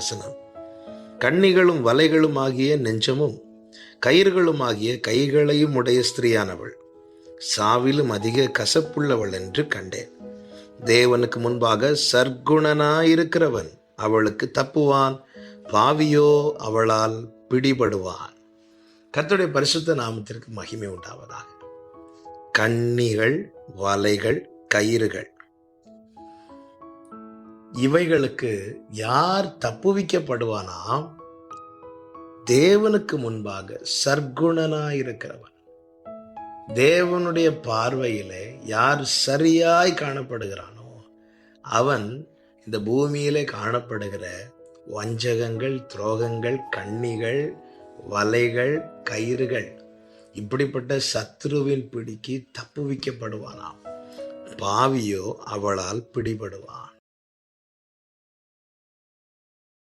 வசனம். கண்ணிகளும் வலைகளும் ஆகிய நெஞ்சமும் கயிறுகளும் ஆகிய கைகளையும் உடைய ஸ்திரீயானவள் சாவிலும் அதிக கசப்புள்ளவள் என்று கண்டேன். தேவனுக்கு முன்பாக சர்க்குணனாயிருக்கிறவன் அவளுக்கு தப்புவான், பாவியோ அவளால் பிடிபடுவான். கர்த்தருடைய பரிசுத்த நாமத்திற்கு மகிமை உண்டாவதாக. கண்ணிகள், வலைகள், கயிறுகள், இவைகளுக்கு யார் தப்புவிக்கப்படுவானாம்? தேவனுக்கு முன்பாக சர்க்குணனாயிருக்கிறவன். தேவனுடைய பார்வையிலே யார் சரியாய் காணப்படுகிறானோ அவன் இந்த பூமியிலே காணப்படுகிற வஞ்சகங்கள், துரோகங்கள், கண்ணிகள், வலைகள், கயிறுகள், இப்படிப்பட்ட சத்ருவின் பிடிக்கு தப்புவிக்கப்படுவானாம். பாவியோ அவளால் பிடிபடுவான்.